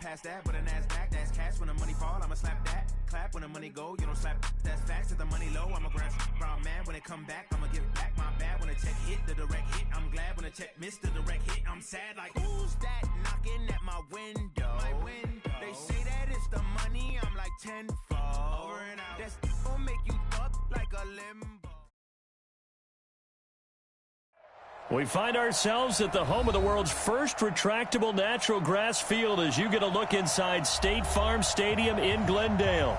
past that, but a NASDAQ, that's cash. When the money fall, I'ma slap that. Clap when the money go, you don't slap. That's facts. If the money low, I'ma grab brown man. When it come back, I'ma give back my bad. When the check hit, the direct hit. I'm glad when the check missed the direct hit. I'm sad like, who's that knocking at my window? They say that it's the money, I'm like tenfold. Over and out. That's gonna make you up like a limbo. We find ourselves at the home of the world's first retractable natural grass field as you get a look inside State Farm Stadium in Glendale.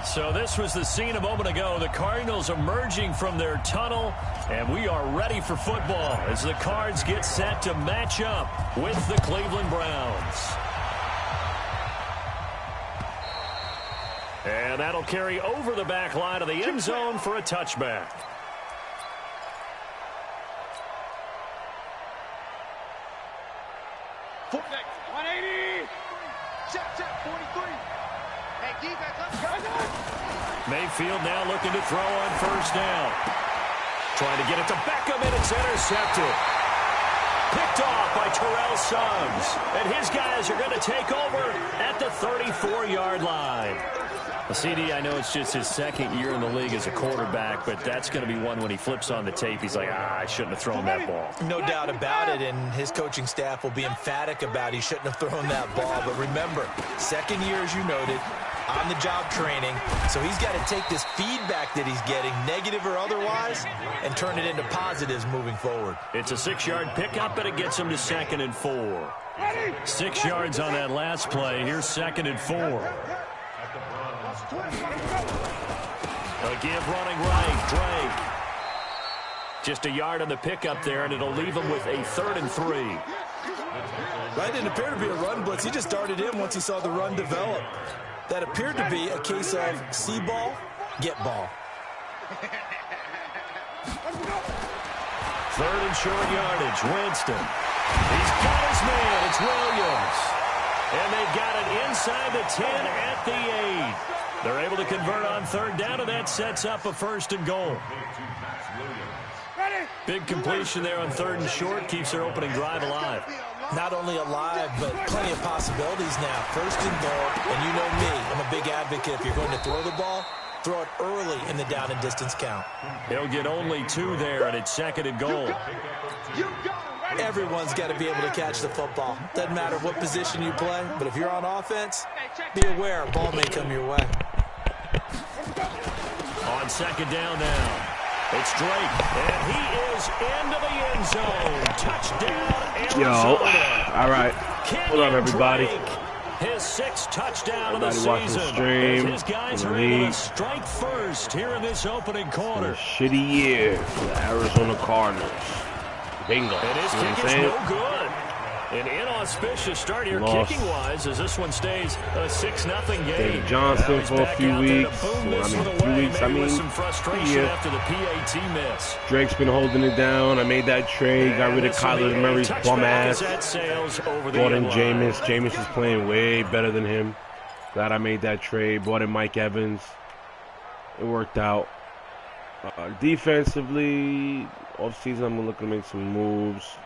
So this was the scene a moment ago. The Cardinals emerging from their tunnel, and we are ready for football as the Cards get set to match up with the Cleveland Browns. And that'll carry over the back line of the end zone for a touchback. Next, 180. Check, 43. Hey, defense, let's go. Mayfield now looking to throw on first down. Trying to get it to Beckham, and it's intercepted. Picked off by Terrell Suggs. And his guys are going to take over at the 34-yard line. Well, CD, I know it's just his second year in the league as a quarterback, but that's going to be one when he flips on the tape. He's like, I shouldn't have thrown that ball. No doubt about it, and his coaching staff will be emphatic about he shouldn't have thrown that ball. But remember, second year, as you noted, on-the-job training, so he's got to take this feedback that he's getting, negative or otherwise, and turn it into positives moving forward. It's a 6-yard pickup, and it gets him to 2nd and 4. 6 yards on that last play. Here's 2nd and 4. A give running right, Drake. Just a yard on the pickup there, and it'll leave him with a 3rd and 3. That didn't appear to be a run blitz. He just darted in once he saw the run develop. That appeared to be a case of see ball, get ball. 3rd and short yardage, Winston. He's got his man, it's Williams. And they've got it inside the 10 at the 8. They're able to convert on 3rd down, and that sets up a 1st and goal. Big completion there on 3rd and short, keeps their opening drive alive. Not only alive, but plenty of possibilities now. 1st and goal, and you know me, I'm a big advocate. If you're going to throw the ball, throw it early in the down and distance count. He'll get only 2 there, and it's 2nd and goal. Everyone's got to be able to catch the football. Doesn't matter what position you play, but if you're on offense, be aware a ball may come your way. On 2nd down now, it's Drake, and he is into the end zone. Touchdown, Arizona. All right. Hold on, everybody. Drake, his 6th touchdown of the Watching season. the stream. His guys are able to strike first here in this opening quarter. Shitty year for the Arizona Cardinals. Bingo. And his kick is no good. An inauspicious start here kicking-wise as this one stays a 6-0 game. David Johnson for a few weeks. Some frustration after the PAT miss. Drake's been holding it down. I made that trade. Got rid of Kyler Murray's bum ass. Brought in Jameis. Jameis is playing way better than him. Glad I made that trade. Brought in Mike Evans. It worked out. Defensively, offseason, I'm looking to make some moves.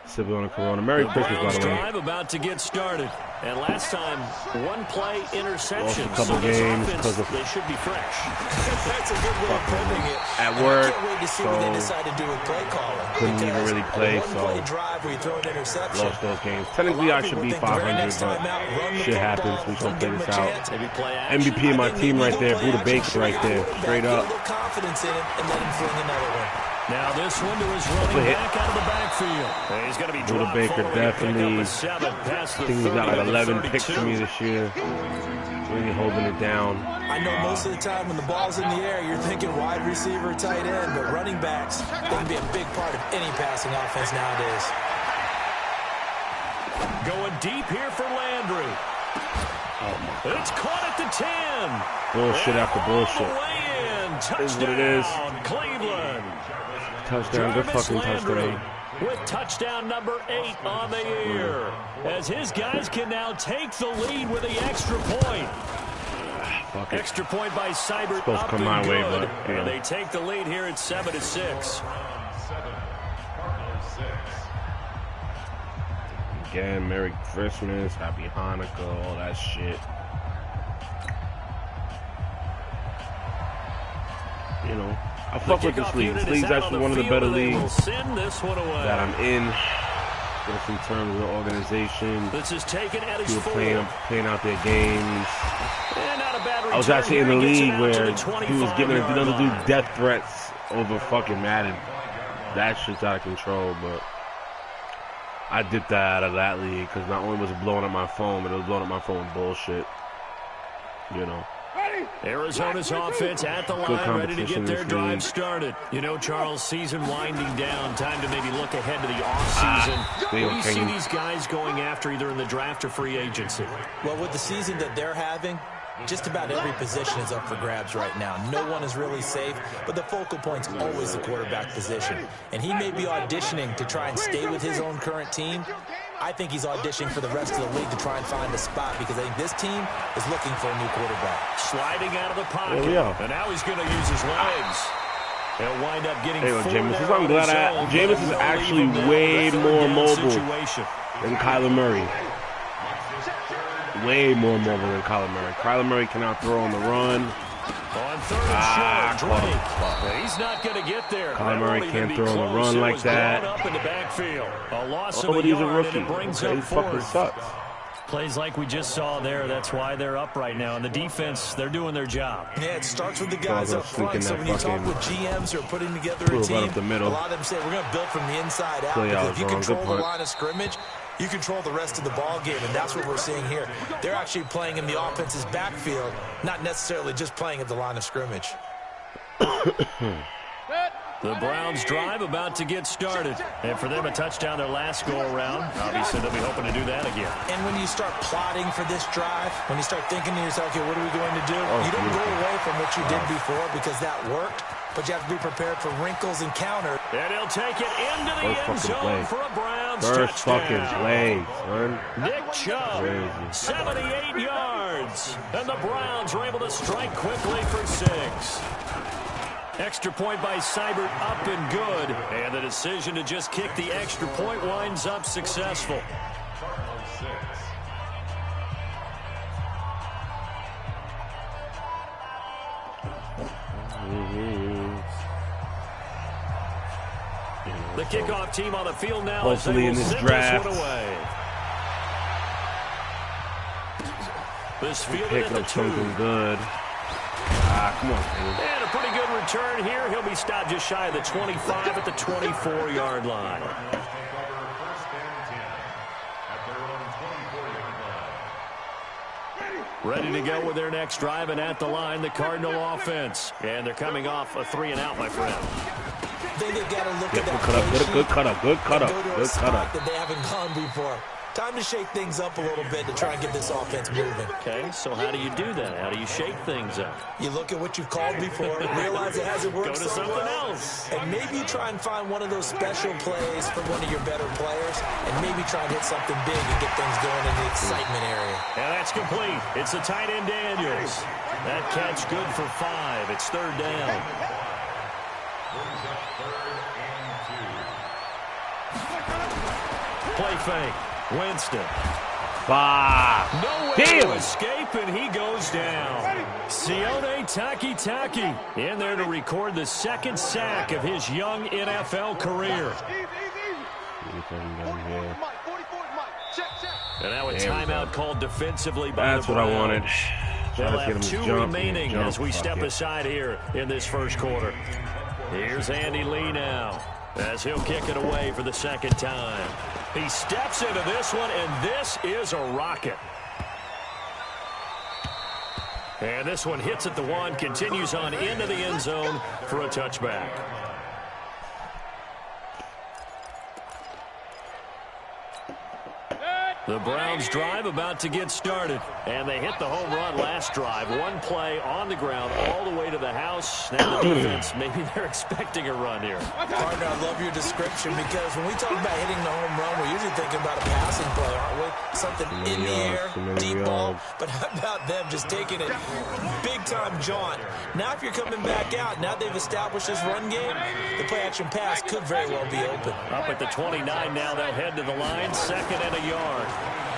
Sipping on a Corona. Merry Christmas, by the way. Drive about to get started. And last time, one-play interceptions. Lost a couple games because of they should be fresh. That's a good way of putting it. At work, I can't wait to see what they decide to do with play calling. Couldn't even really play, so drive where you throw an interception. lost those games. Technically, I should be 500, but shit happens. We shall play this out. MVP of my team right there. Buda Baker right there. Straight up. Confidence in him and let him fling another one. Now this one to his running back out of the backfield. And he's going to be Buda Baker definitely. I think he's got like 11 picks for me this year. Really holding it down. I know most of the time when the ball's in the air, you're thinking wide receiver, tight end, but running backs can be a big part of any passing offense nowadays. Going deep here for Landry. It's caught at the 10. Bullshit after bullshit. Touchdown, is what it is. Cleveland. Touchdown, good fucking touchdown. With touchdown number 8 on the year. As his guys can now take the lead with the extra point. Extra point by Seibert. Supposed to come my way, but yeah. And they take the lead here at 7-6. again. Merry Christmas, Happy Hanukkah, all that shit. You know, I fuck with this league. This league's actually one of the better leagues that I'm in. Just in terms of the organization. This is taken at his people playing out their games. Not a bad I was actually in the league where he was giving another dude line. death threats over fucking Madden. That shit's out of control, but I dipped out of that league because not only was it blowing up my phone, but it was blowing up my phone with bullshit. You know. Arizona's offense at the line, ready to get their drive started. You know, Charles, season winding down, time to maybe look ahead to the offseason. What do you see these guys going after either in the draft or free agency? Well, with the season that they're having, just about every position is up for grabs right now. No one is really safe, but the focal point's always the quarterback position. And he may be auditioning to try and stay with his own current team. I think he's auditioning for the rest of the league to try and find a spot because I think this team is looking for a new quarterback. Sliding out of the pocket, and now he's going to use his legs. He'll wind up getting Jameis. I'm glad Jameis is actually way more mobile than Kyler Murray. Way more mobile than Kyler Murray. Kyler Murray can now throw on the run. On third and short, Drake. He's not going to get there. Kyler Murray can't throw on the run like that. Up in the backfield. A loss of a yard, and it brings up fucking sucks. Plays like we just saw there. That's why they're up right now. And the defense, they're doing their job. Yeah, it starts with the guys up front. So when you talk with GMs who are putting together a team, a lot of them say we're going to build from the inside out. Because if you control the line of scrimmage, you control the rest of the ball game, and that's what we're seeing here. They're actually playing in the offense's backfield, not necessarily just playing at the line of scrimmage. The Browns drive about to get started. And for them, a touchdown their last go-around. Obviously, they'll be hoping to do that again. And when you start plotting for this drive, when you start thinking to yourself, okay, what are we going to do? You don't go away from what you did before because that worked, but you have to be prepared for wrinkles and counter. And he'll take it into the end zone for a Browns First touchdown. fucking play, son. Nick Chubb, 78 yards. And the Browns are able to strike quickly for 6. Extra point by Seibert, up and good. And the decision to just kick the extra point winds up successful. The kickoff team on the field now. Hopefully in this draft. This field pick up something good. Come on, man. And a pretty good return here. He'll be stopped just shy of the 25 at the 24-yard line. Ready to go with their next drive, and at the line, the Cardinal offense. And they're coming off a 3-and-out, my friend. Then they've got to look at that good cut up. that they haven't gone before. Time to shake things up a little bit to try and get this offense moving. Okay, so how do you do that? How do you shake things up? You look at what you've called before, realize it hasn't worked so well, else. and maybe you try and find one of those special plays from one of your better players, and maybe try and hit something big and get things going in the excitement area. And that's complete. It's the tight end Daniels. That catch good for 5. It's 3rd down. Play fake. Winston. No way to escape, and he goes down. Sione Takitaki in there to record the 2nd sack of his young NFL career. And now a timeout called defensively by the Browns. That's what I wanted. They'll have 2 remaining as we step aside here in this first quarter. Here's Andy Lee now as he'll kick it away for the 2nd time. He steps into this one, and this is a rocket. And this one hits at the 1, continues on into the end zone for a touchback. The Browns drive about to get started. And they hit the home run last drive. One play on the ground all the way to the house. Now the defense, maybe they're expecting a run here. Partner, I love your description because when we talk about hitting the home run, we're usually thinking about a passing play, aren't we? Something in the air, deep ball. But how about them just taking it big-time jaunt? Now if you're coming back out, now they've established this run game, the play-action pass could very well be open. Up at the 29 now, they'll head to the line. 2nd and a yard.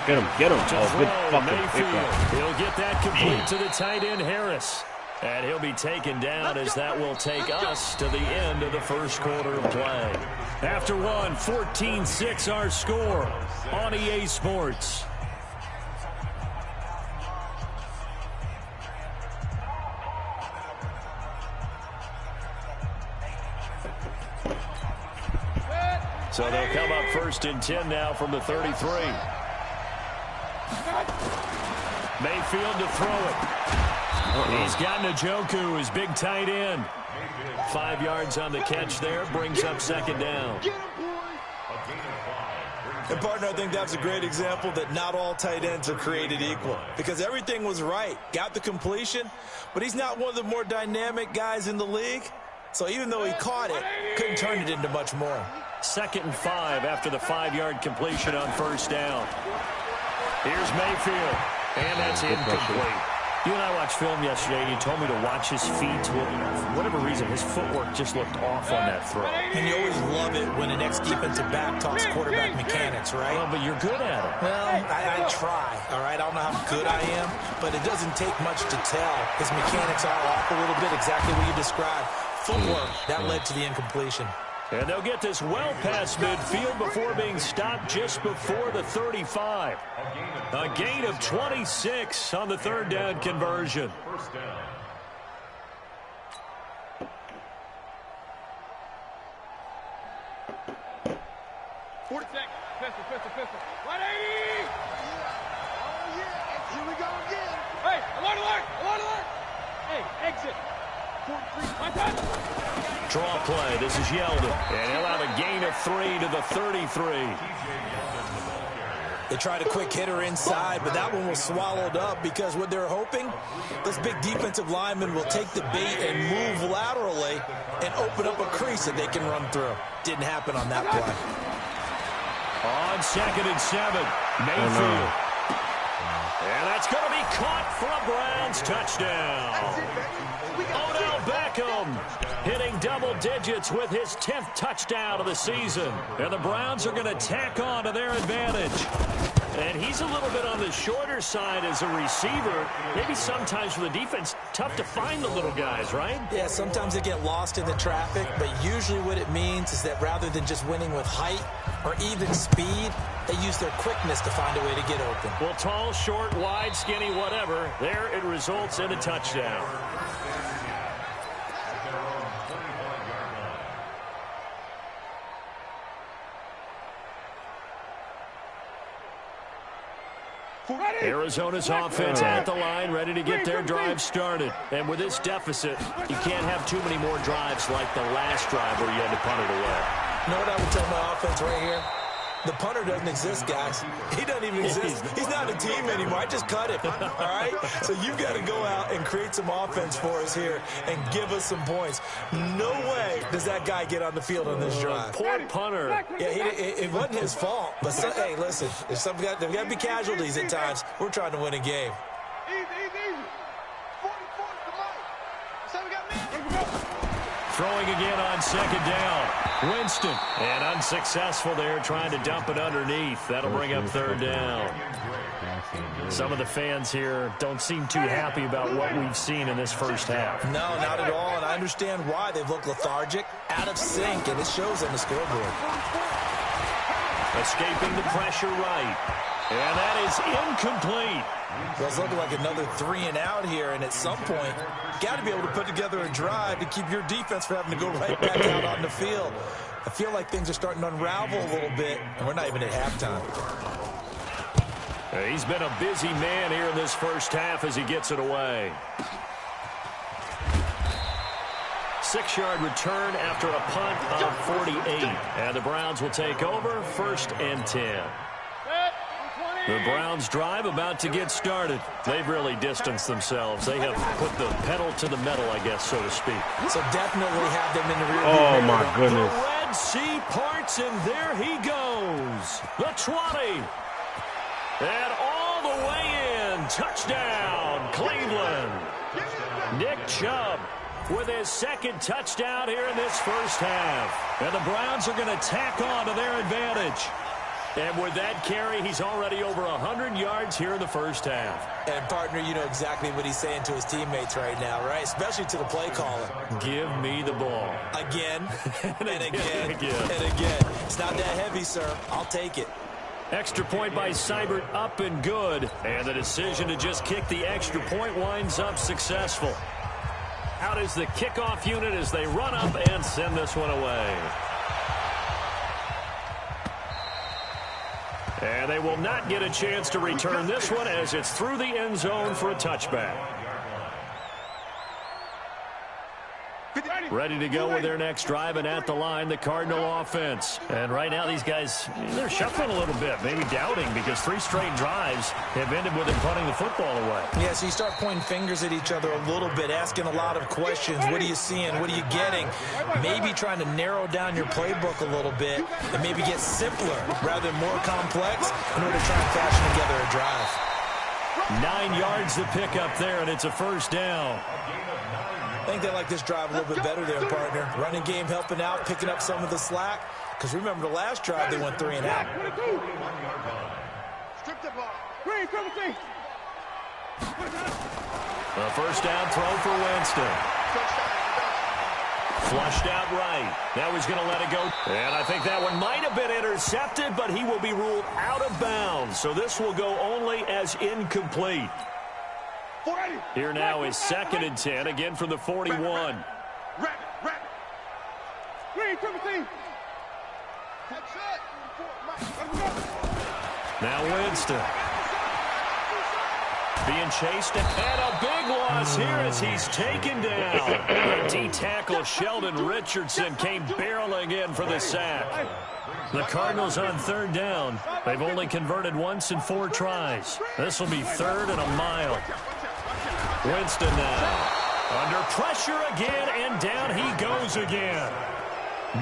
Get him, get him. Oh, good fucking pickup. He'll get that complete to the tight end, Harris. And he'll be taken down as that will take us to the end of the first quarter of play. After one, 14-6 our score on EA Sports. So they'll come up 1st and 10 now from the 33. Mayfield to throw it. He's got Njoku, his big tight end. 5 yards on the catch there, brings up 2nd down. And, partner, I think that's a great example that not all tight ends are created equal. Because everything was right. Got the completion, but he's not one of the more dynamic guys in the league. So even though he caught it, couldn't turn it into much more. 2nd and 5 after the 5-yard completion on 1st down. Here's Mayfield, and that's incomplete. You and I watched film yesterday, and you told me to watch his feet. Well, for whatever reason, his footwork just looked off on that throw. And you always love it when an ex-defensive back talks quarterback mechanics, right? Well, but you're good at it. Well, I try, all right? I don't know how good I am, but it doesn't take much to tell. His mechanics are off a little bit, exactly what you described. Footwork, that led to the incompletion. And they'll get this well past midfield before being stopped just before the 35. A gain of 26 on the 3rd down conversion. 40 seconds. Pistol. 180! Oh, yeah. Here we go again. Hey, alert! Hey, exit. 43. My time. Draw play. This is Yeldon. And he'll have a gain of 3 to the 33. They tried a quick hitter inside, but that one was swallowed up because what they're hoping, this big defensive lineman will take the bait and move laterally and open up a crease that they can run through. Didn't happen on that play. On 2nd and 7, Mayfield. And that's going to be caught for a Browns touchdown. Odell Beckham hitting double digits with his 10th touchdown of the season. And the Browns are going to tack on to their advantage. And he's a little bit on the shorter side as a receiver. Maybe sometimes for the defense, tough to find the little guys, right? Yeah, sometimes they get lost in the traffic, but usually what it means is that rather than just winning with height or even speed, they use their quickness to find a way to get open. Well, tall, short, wide, skinny, whatever, there it results in a touchdown. Arizona's offense at the line, ready to get their drive started. And with this deficit, you can't have too many more drives like the last drive where you had to punt it away. You know what I would tell my offense right here? The punter doesn't exist, guys. He doesn't even exist. He's not a team anymore. I just cut him, all right? So you've got to go out and create some offense for us here and give us some points. No way does that guy get on the field on this drive. Poor punter. Yeah, it wasn't his fault. But, hey, listen, there's got to be casualties at times. We're trying to win a game. Easy. 44 to Mike. So we got me. Throwing again on 2nd down. Winston. And unsuccessful there, trying to dump it underneath. That'll bring up 3rd down. Some of the fans here don't seem too happy about what we've seen in this first half. No, not at all, and I understand why. They've looked lethargic, out of sync, and it shows on the scoreboard. Escaping the pressure right. And that is incomplete. Well, it's looking like another 3 and out here, and at some point, got to be able to put together a drive to keep your defense from having to go right back out on the field. I feel like things are starting to unravel a little bit, and we're not even at halftime. He's been a busy man here in this first half as he gets it away. 6-yard return after a punt of 48. And the Browns will take over 1st and 10. The Browns drive about to get started. They've really distanced themselves. They have put the pedal to the metal, I guess, so to speak. So definitely have them in the rear. Oh, my goodness. The Red Sea parts, and there he goes. The 20. And all the way in. Touchdown, Cleveland. Nick Chubb with his second touchdown here in this first half. And the Browns are going to tack on to their advantage. And with that carry, he's already over 100 yards here in the first half. And, partner, you know exactly what he's saying to his teammates right now, right? Especially to the play caller. Give me the ball. Again, and again, and again. It's not that heavy, sir. I'll take it. Extra point by Seibert, up and good. And the decision to just kick the extra point winds up successful. Out is the kickoff unit as they run up and send this one away. And they will not get a chance to return this one as it's through the end zone for a touchback. Ready to go with their next drive, and at the line, the Cardinal offense. And right now, these guys, they're shuffling a little bit, maybe doubting, because 3 straight drives have ended with them punting the football away. Yeah, so you start pointing fingers at each other a little bit, asking a lot of questions. What are you seeing? What are you getting? Maybe trying to narrow down your playbook a little bit and maybe get simpler rather than more complex in order to try and fashion together a drive. 9 yards to pick up there, and it's a first down. I think they like this drive a little bit better there, partner. Running game helping out, picking up some of the slack. Because remember, the last drive, they went 3 and out. A first down throw for Winston. Flushed out right. Now he's going to let it go. And I think that one might have been intercepted, but he will be ruled out of bounds. So this will go only as incomplete. Here now is 2nd and 10, again from the 41. Now Winston. Being chased, and a big loss here as he's taken down. The D-tackle Sheldon Richardson came barreling in for the sack. The Cardinals on 3rd down. They've only converted once in 4 tries. This will be 3rd and a mile. Winston now under pressure again, and down he goes again.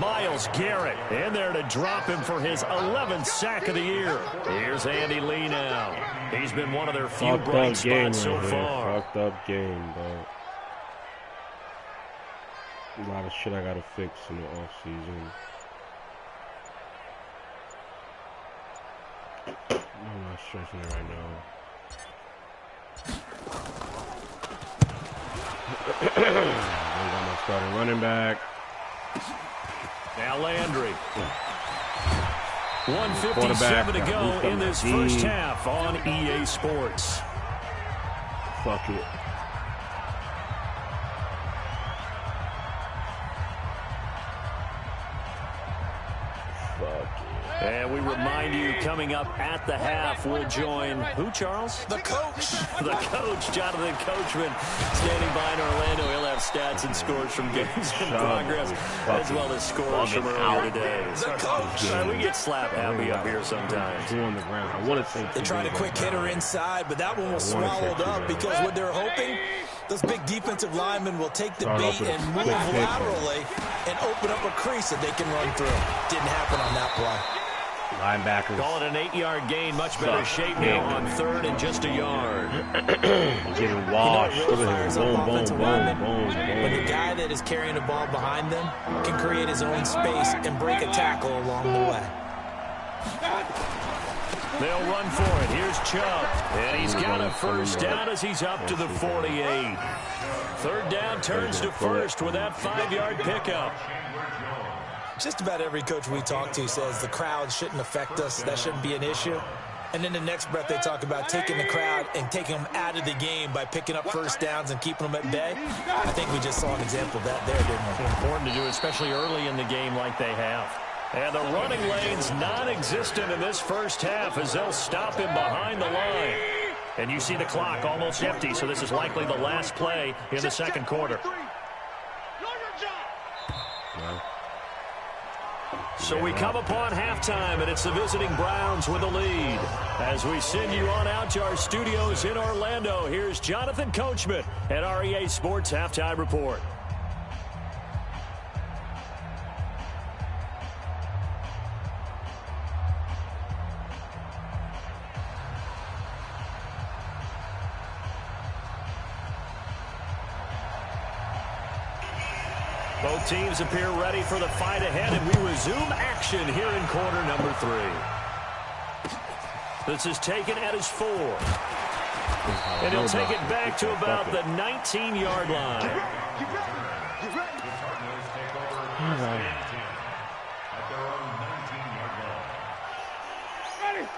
Myles Garrett in there to drop him for his 11th sack of the year. Here's Andy Lee now. He's been one of their few bright spots so far. Fucked up game, bro. A lot of shit I gotta fix in the offseason. I'm not stressing it right now. They got my starting running back. Now Landry. 1:57 to go in this first half on EA Sports. Fuck it. And we remind you, coming up at the half, we'll join who, Charles? The coach. The coach, Jonathan Coachman, standing by in Orlando. He'll have stats and scores from games in progress, as well as scores from earlier today. The coach. We get slap happy up here sometimes. On the ground. I want to say they tried a quick hitter inside, but that one was swallowed up because what they're hoping, those big defensive linemen will take the bait and move laterally and open up a crease that they can run through. Didn't happen on that play. Linebackers. Call it an 8-yard gain. Much better shape now on 3rd and just a yard. Getting washed. Look at him. Boom, boom, boom, boom, boom. When the guy that is carrying the ball behind them can create his own space and break a tackle along the way. They'll run for it. Here's Chubb. And he's got a first down as he's up to the 48. 3rd down turns to 1st with that 5-yard pickup. Just about every coach we talk to says the crowd shouldn't affect us. That shouldn't be an issue. And then the next breath they talk about taking the crowd and taking them out of the game by picking up first downs and keeping them at bay. I think we just saw an example of that there, didn't we? Important to do, especially early in the game like they have. And the running lane's non-existent in this first half as they'll stop him behind the line. And you see the clock almost empty, so this is likely the last play in the second quarter. So So we come upon halftime, and it's the visiting Browns with the lead. As we send you on out to our studios in Orlando, here's Jonathan Coachman at REA Sports Halftime Report. Both teams appear ready for the fight ahead, and we resume action here in quarter number 3. This is taken at his 4. And he'll take it back to about the 19-yard line.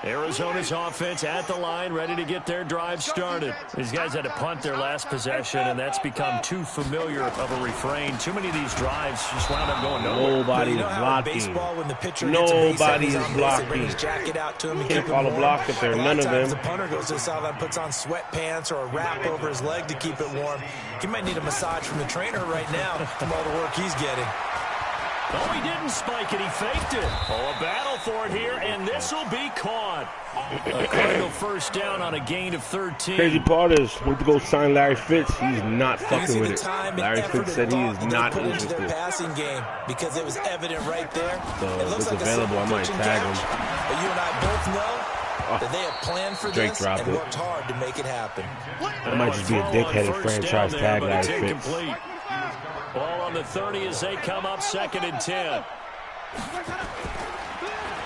Arizona's offense at the line, ready to get their drive started. These guys had to punt their last possession, and that's become too familiar of a refrain. Too many of these drives just wound up going nowhere. Nobody's blocking. Nobody's blocking. Can't call a block if there are none of them. The punter goes to the sideline, puts on sweatpants or a wrap over his leg to keep it warm. He might need a massage from the trainer right now from all the work he's getting. Oh, he didn't spike it. He faked it. Oh, a battle for it here, and this will be caught. A critical first down on a gain of 13. Crazy part is, went to go sign Larry Fitz. He's not fucking with it. Larry Fitz said he is not interested. Their passing game because it was evident right there. So it looks if it's like available, I might tag him. But you and I both know that they have planned for Drake this dropped and it. worked hard to make it happen. That might just be a dickheaded franchise tag, Larry Fitz. Ball on the 30 as they come up 2nd and 10.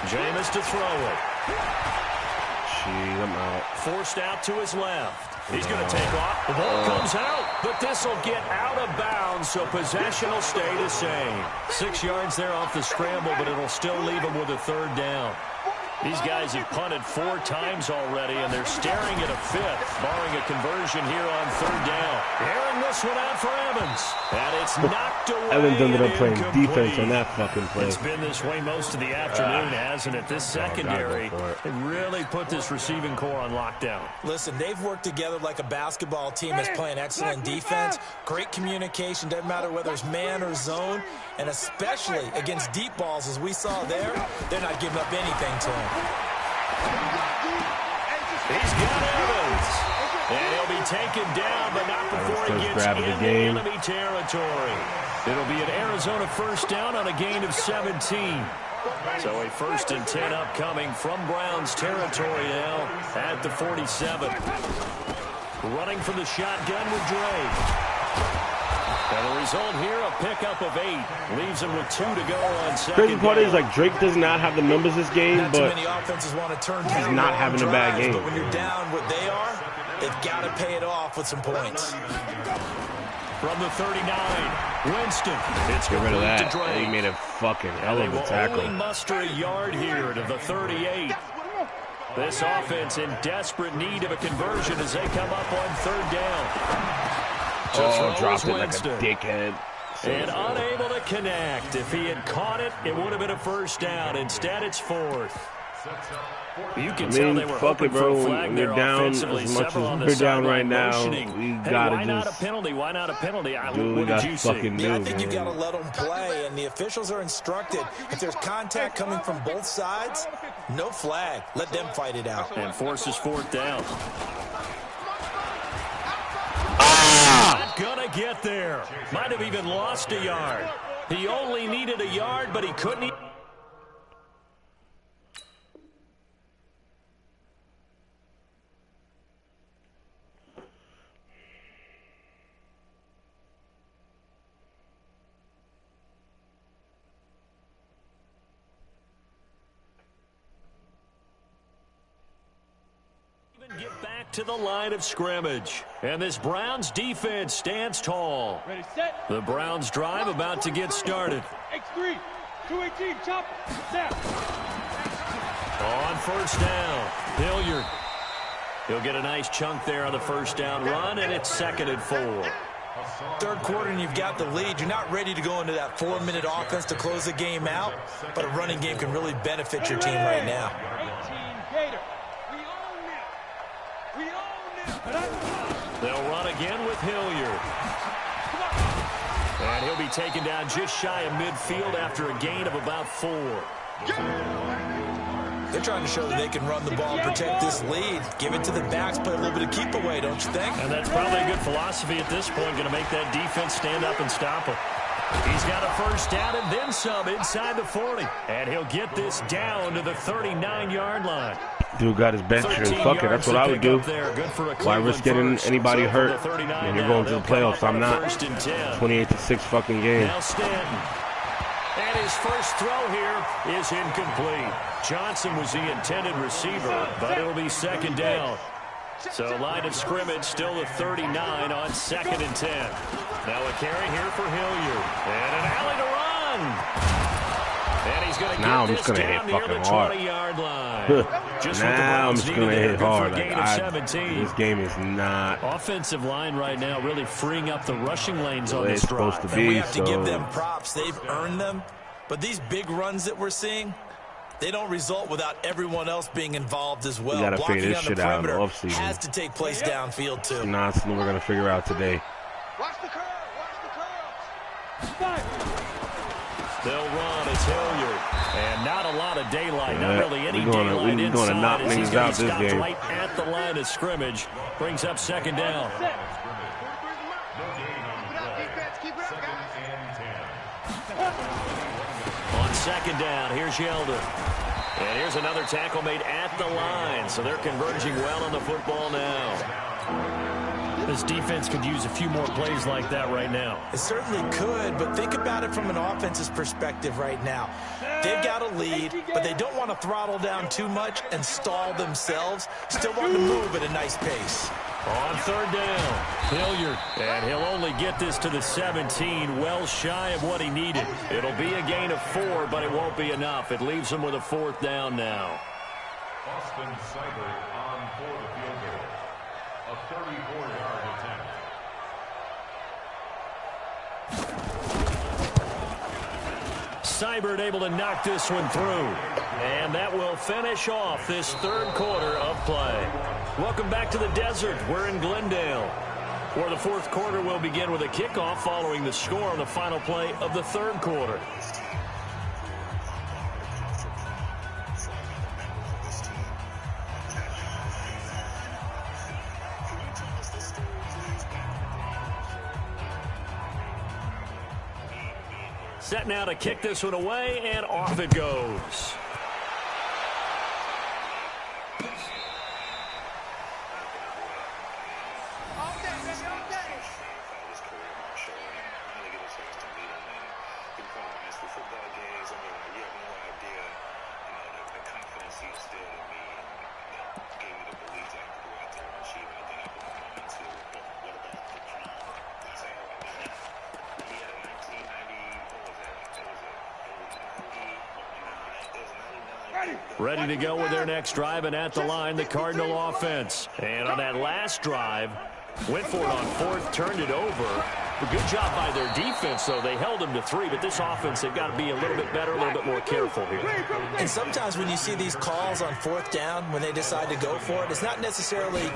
Jameis to throw it. Jeez, I'm out. Forced out to his left. He's going to take off. The ball comes out, but this will get out of bounds, so possession will stay the same. 6 yards there off the scramble, but it'll still leave him with a 3rd down. These guys have punted 4 times already, and they're staring at a 5th, barring a conversion here on 3rd down. Airing this one out for Evans, and it's knocked away. Evans ended up playing incomplete. defense on that fucking play. It's been this way most of the afternoon, hasn't it? This secondary they really put this receiving core on lockdown. Listen, they've worked together like a basketball team that's playing excellent defense. Great communication, doesn't matter whether it's man or zone, and especially against deep balls as we saw there, they're not giving up anything to him. He's got Evans. And he'll be taken down, but not before he gets into enemy territory. It'll be an Arizona first down on a gain of 17. So a 1st and 10 upcoming from Browns territory now at the 47. Running from the shotgun with Drake. And the result here, a pickup of 8. Leaves him with 2 to go on 2nd. Crazy part is, like, Drake does not have the numbers this game, but many offenses want to turn he's not having a bad game. But when you're down what they are, they've got to pay it off with some points. From the 39, Winston. It's Get rid of that. to Drake. He made a fucking hell of a tackle. They will only muster a yard here to the 38. This offense in desperate need of a conversion as they come up on 3rd down. Dropped it like a dickhead. And unable to connect. If he had caught it, it would have been a first down. Instead, it's 4th. You can tell they were hoping for a flag there offensively. As much as we're down right now, we gotta why not a penalty? Why not a penalty? What did you see? I think you've got to let them play, and the officials are instructed if there's contact coming from both sides, no flag. Let them fight it out. And forces 4th down. Not gonna get there. Might have even lost a yard. He only needed a yard, but he couldn't. Get back to the line of scrimmage. And this Browns defense stands tall. Ready, set. The Browns drive about to get started. X3, 218, chop, snap. On 1st down, Hilliard. He'll get a nice chunk there on the 1st down run, and it's 2nd and 4. 3rd quarter and you've got the lead. You're not ready to go into that 4-minute offense to close the game out, but a running game can really benefit your team right now. 18, Gator. We own them. They'll run again with Hilliard. And he'll be taken down just shy of midfield after a gain of about 4. They're trying to show that they can run the ball and protect this lead. Give it to the backs, play a little bit of keep away, don't you think? And that's probably a good philosophy at this point, going to make that defense stand up and stop him. He's got a first down and then some inside the 40. And he'll get this down to the 39-yard line. Dude got his bench and fuck it. That's what I would do. Why risk getting anybody hurt when you're going to the playoffs? I'm not. 28-6 fucking game. Now Stanton. And his first throw here is incomplete. Johnson was the intended receiver, but it'll be second down. So line of scrimmage still the 39 on 2nd and 10. Now a carry here for Hilliard. And an alley to run. And he's going to now get I'm just going to hit fucking hard. 20-yard line. Now I'm just going to hit hard. This game is not. Offensive line right now really freeing up the rushing lanes on this drive. Supposed to be, and we have to give them props. They've earned them. But these big runs that we're seeing, they don't result without everyone else being involved as well. We got to figure Blocking this on shit the out in the perimeter offseason. has to take place downfield, too. Nonsense we're going to figure out today. Watch the curve. Watch the curve. They'll run. It's Hilliard. And not a lot of daylight. Yeah, not really any daylight we're inside. going to knock niggas out this game. Right at the line of scrimmage. Brings up second down. On second down, here's Yeldon. And here's another tackle made at the line. So they're converging well on the football now. This defense could use a few more plays like that right now. It certainly could, but think about it from an offense's perspective right now. They've got a lead, but they don't want to throttle down too much and stall themselves. Still want to move at a nice pace. On third down, Hilliard. And he'll only get this to the 17, well shy of what he needed. It'll be a gain of 4, but it won't be enough. It leaves him with a 4th down now. Austin Seibert on for the field goal. A 34-yard attempt. Seibert able to knock this one through. And that will finish off this third quarter of play. Welcome back to the desert. We're in Glendale, where the fourth quarter will begin with a kickoff following the score on the final play of the third quarter. Set now to kick this one away, and off it goes. Ready to go with their next drive, and at the line, the Cardinal offense. And on that last drive, went for it on 4th, turned it over. A good job by their defense, though. They held them to 3, but this offense, they've got to be a little bit better, a little bit more careful here. And sometimes when you see these calls on 4th down, when they decide to go for it, it's not necessarily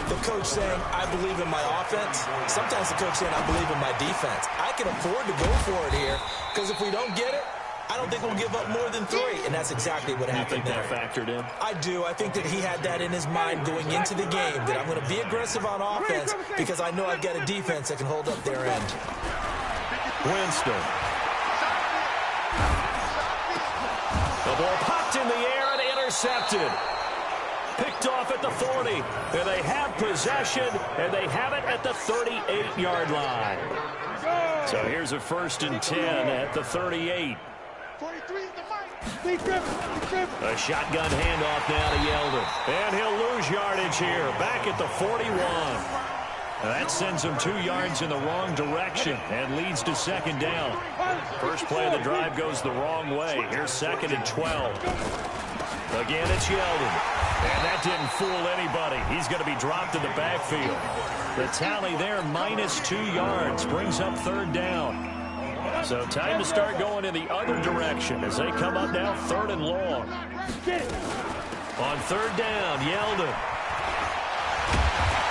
the coach saying, I believe in my offense. Sometimes the coach saying, I believe in my defense. I can afford to go for it here, because if we don't get it, I don't think we'll give up more than 3, and that's exactly what happened there. You think that factored in? I do. I think that he had that in his mind going into the game, that I'm going to be aggressive on offense because I know I've got a defense that can hold up their end. Winston. The ball popped in the air and intercepted. Picked off at the 40. And they have possession, and they have it at the 38-yard line. So here's a 1st and 10 at the 38. A shotgun handoff now to Yeldon. And he'll lose yardage here, back at the 41. That sends him 2 yards in the wrong direction and leads to second down. First play of the drive goes the wrong way. Here's 2nd and 12. Again, it's Yeldon. And that didn't fool anybody. He's going to be dropped in the backfield. The tally there, -2 yards, brings up 3rd down. So time to start going in the other direction as they come up now 3rd and long. On 3rd down, Yeldon.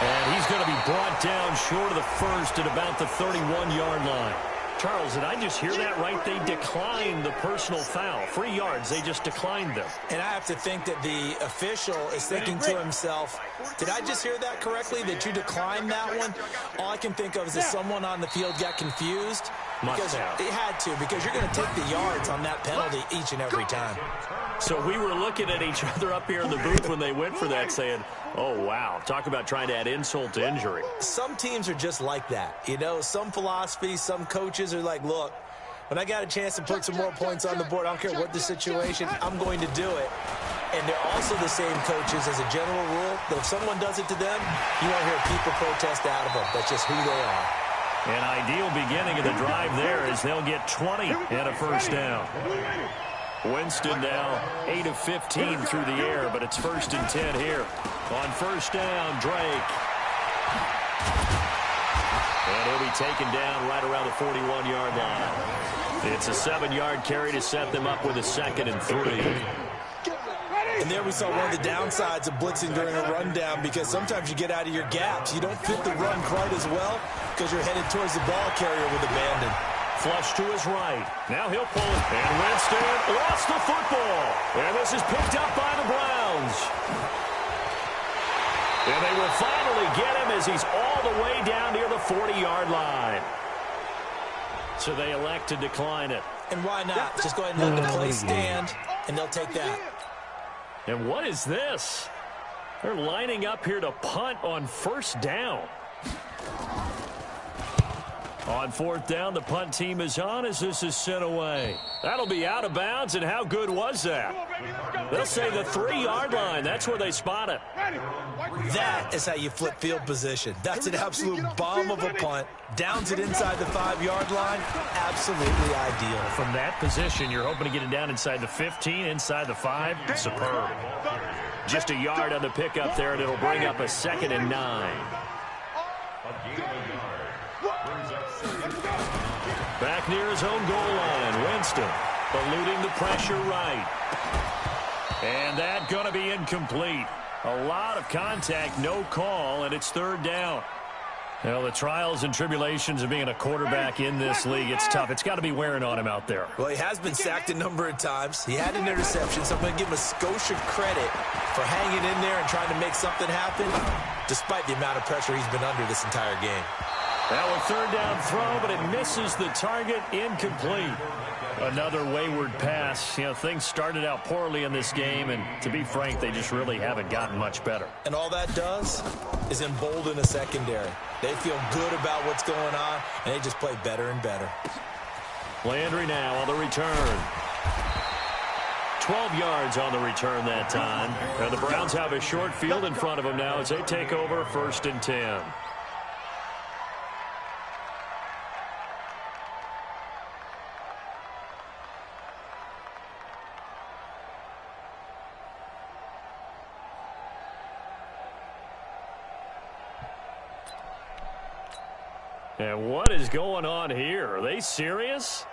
And he's going to be brought down short of the 1st at about the 31-yard line. Charles, did I just hear that right? They declined the personal foul. 3 yards, they just declined them. And I have to think that the official is thinking to himself, did I just hear that correctly, that you declined that one? All I can think of is that someone on the field got confused. Because it had to, because you're going to take the yards on that penalty each and every time. So we were looking at each other up here in the booth when they went for that saying, oh, wow, talk about trying to add insult to injury. Some teams are just like that. You know, some philosophies, some coaches are like, look, when I got a chance to put some more points on the board, I don't care what the situation, I'm going to do it. And they're also the same coaches as a general rule that if someone does it to them, you won't hear people protest out of them. That's just who they are. An ideal beginning of the drive there as they'll get 20 and a first down. Winston now 8 of 15 through the air, but it's 1st and 10 here. On first down, Drake. And he'll be taken down right around the 41-yard line. It's a 7-yard carry to set them up with a 2nd and 3. And there we saw one of the downsides of blitzing during a rundown, because sometimes you get out of your gaps. You don't fit the run quite as well because you're headed towards the ball carrier with abandon. Flush to his right. Now he'll pull it. And Winston lost the football. And this is picked up by the Browns. And they will finally get him as he's all the way down near the 40-yard line. So they elect to decline it. And why not? Just go ahead and let the play stand, and they'll take that. And what is this? They're lining up here to punt on first down. On 4th down, the punt team is on as this is sent away. That'll be out of bounds, and how good was that? They'll say the 3-yard line. That's where they spot it. That is how you flip field position. That's an absolute bomb of a punt. Downs it inside the 5-yard line. Absolutely ideal. From that position, you're hoping to get it down inside the 15, inside the 5. Superb. Just a yard on the pickup there, and it'll bring up a 2nd and 9. Back near his own goal line, Winston eluding the pressure right. And that going to be incomplete. A lot of contact, no call, and it's 3rd down. Well, the trials and tribulations of being a quarterback in this league, it's tough. It's got to be wearing on him out there. Well, he has been sacked a number of times. He had an interception, so I'm going to give him a Scotia credit for hanging in there and trying to make something happen, despite the amount of pressure he's been under this entire game. Now a 3rd down throw, but it misses the target, incomplete. Another wayward pass. You know, things started out poorly in this game, and to be frank, they just really haven't gotten much better. And all that does is embolden a secondary. They feel good about what's going on, and they just play better and better. Landry now on the return. 12 yards on the return that time. And the Browns have a short field in front of them now as they take over 1st and 10. And what is going on here? Are they serious?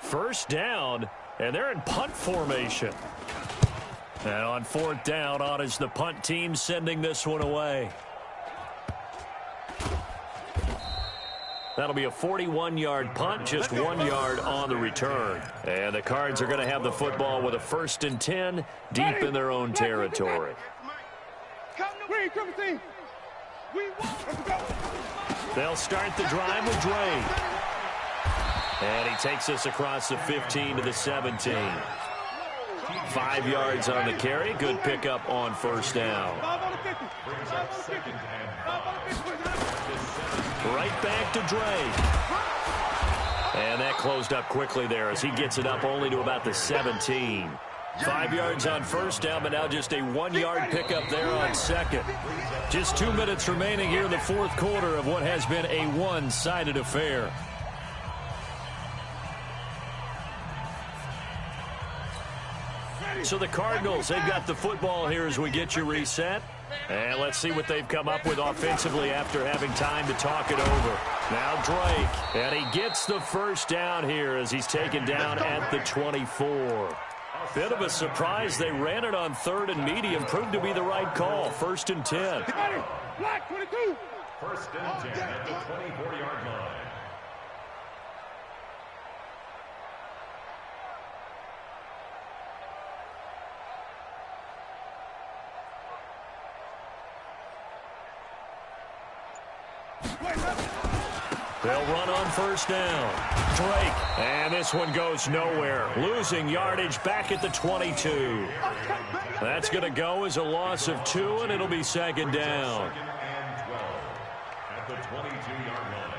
1st down, and they're in punt formation. And on 4th down, on is the punt team sending this one away. That'll be a 41-yard punt, just 1 yard on the return. And the Cards are going to have the football with a 1st and 10 deep in their own territory. They'll start the drive with Drake. And he takes us across the 15 to the 17. 5 yards on the carry. Good pickup on 1st down. Right back to Drake. And that closed up quickly there as he gets it up only to about the 17. 5 yards on 1st down, but now just a 1 yard pickup there on 2nd. Just 2 minutes remaining here in the 4th quarter of what has been a one-sided affair. So the Cardinals, they've got the football here as we get you reset. And let's see what they've come up with offensively after having time to talk it over. Now Drake, and he gets the 1st down here as he's taken down at the 24. Bit of a surprise. They ran it on 3rd and medium. Proved to be the right call. 1st and 10. Black 22. 1st and 10 at the 24-yard line. They'll run on first down. Drake, and this one goes nowhere. Losing yardage back at the 22. That's going to go as a loss of 2, and it'll be second down. Second and 12 at the 22-yard line.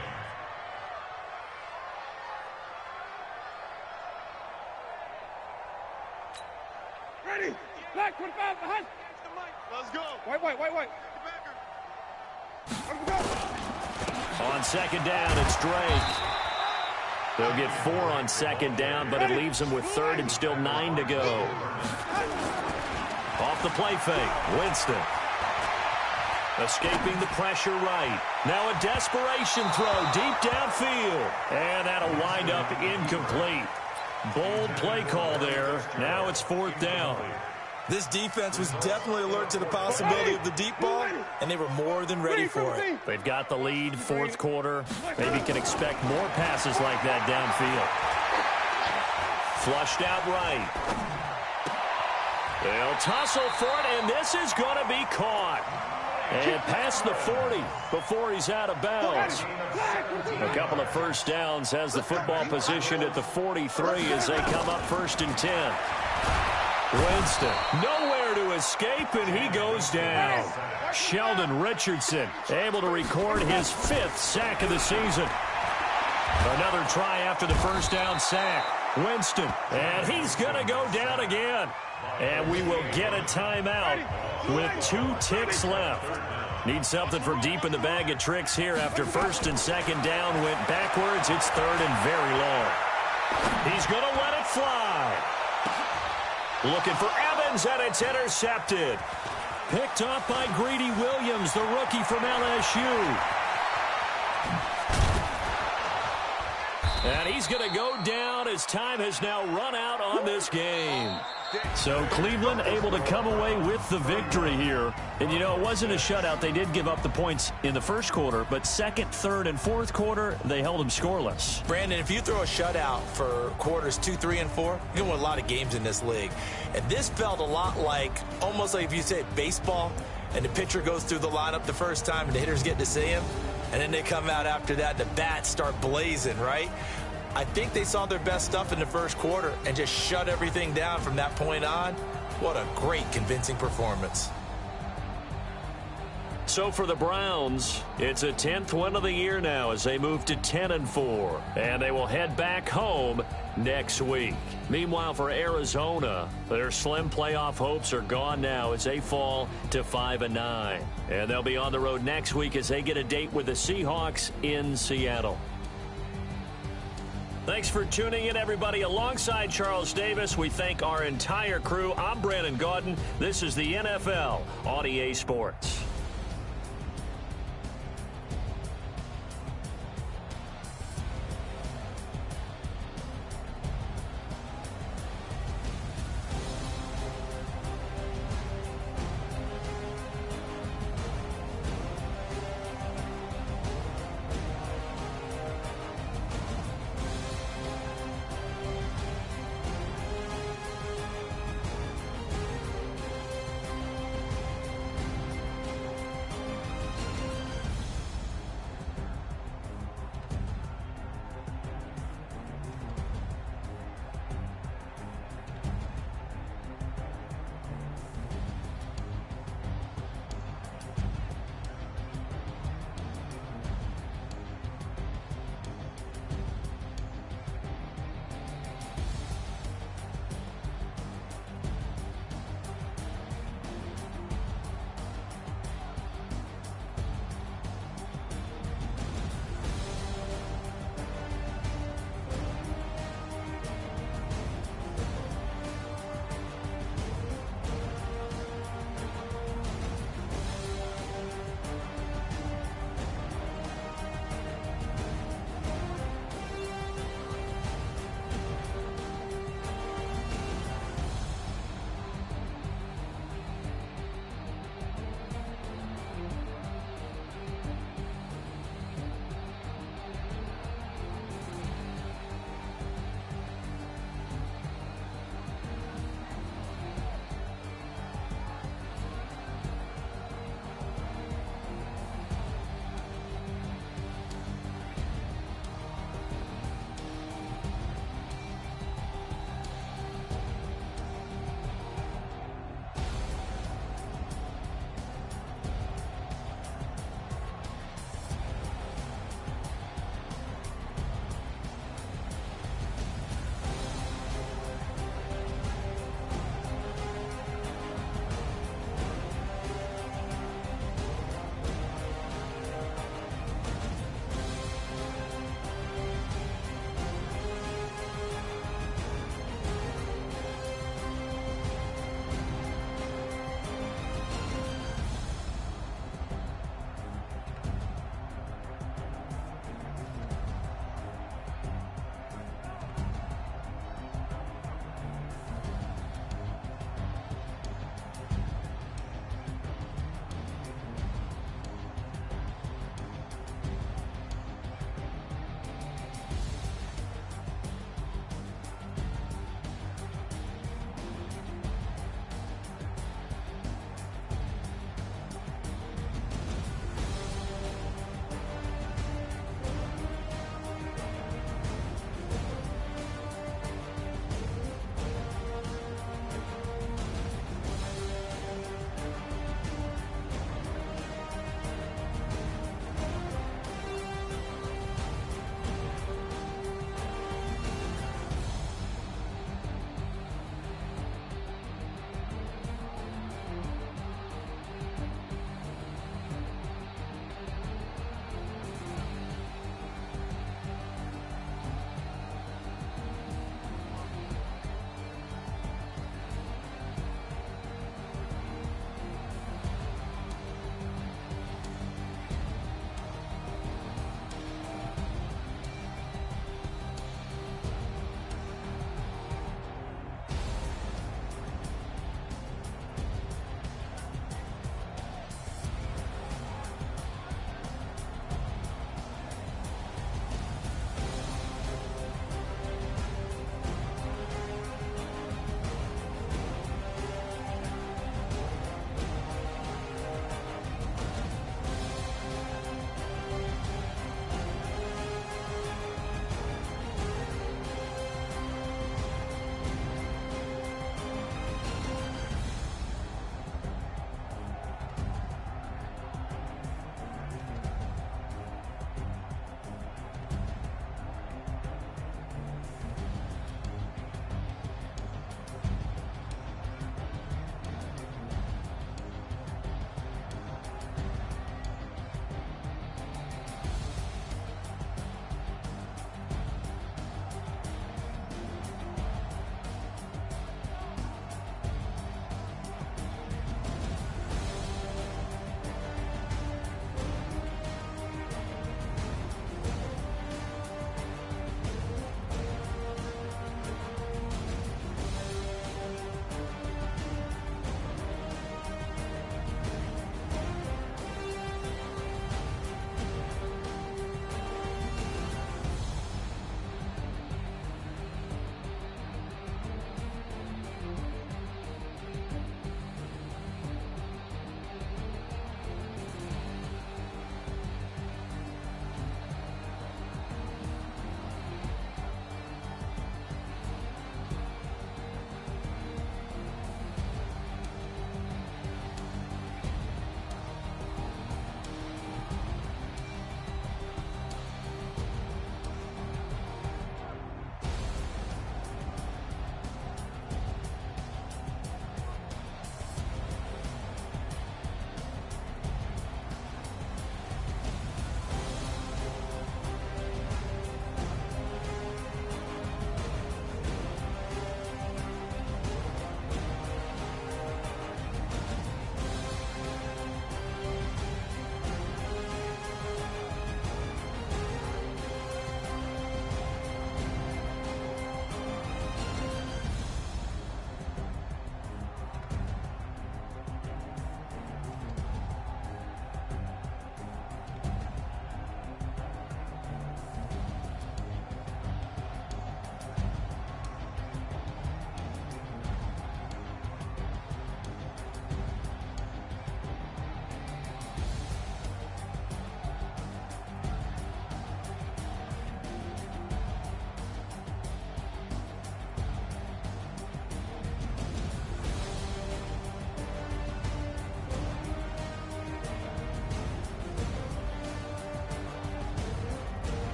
Ready. Back, 25, behind. Let's go. Wait. Let's go. On second down, it's Drake. They'll get 4 on second down, but it leaves them with 3rd and still 9 to go. Off the play fake, Winston. Escaping the pressure right. Now a desperation throw deep downfield. And that'll wind up incomplete. Bold play call there. Now it's 4th down. This defense was definitely alert to the possibility of the deep ball, and they were more than ready for it. They've got the lead, 4th quarter. Maybe can expect more passes like that downfield. Flushed out right. They'll tussle for it, and this is going to be caught. And past the 40 before he's out of bounds. A couple of first downs has the football positioned at the 43 as they come up 1st and 10. Winston, nowhere to escape, and he goes down. Sheldon Richardson able to record his 5th sack of the season. Another try after the first down sack. Winston, and he's going to go down again. And we will get a timeout with 2 ticks left. Need something from deep in the bag of tricks here after 1st and 2nd down went backwards. It's 3rd and very long. He's going to let it fly. Looking for Evans, and it's intercepted. Picked off by Greedy Williams, the rookie from LSU. And he's going to go down as time has now run out on this game. So Cleveland able to come away with the victory here. And, you know, it wasn't a shutout. They did give up the points in the first quarter, but 2nd, 3rd, and 4th quarter, they held them scoreless. Brandon, if you throw a shutout for quarters 2, 3, and 4, you're going to win a lot of games in this league. And this felt a lot like, almost like if you said baseball, and the pitcher goes through the lineup the first time, and the hitters get to see him, and then they come out after that, and the bats start blazing, right? I think they saw their best stuff in the first quarter and just shut everything down from that point on. What a great, convincing performance. So for the Browns, it's a 10th win of the year now as they move to 10-4. And they will head back home next week. Meanwhile, for Arizona, their slim playoff hopes are gone now as they fall to 5-9. And they'll be on the road next week as they get a date with the Seahawks in Seattle. Thanks for tuning in, everybody. Alongside Charles Davis, we thank our entire crew. I'm Brandon Gaudin. This is the NFL on EA Sports.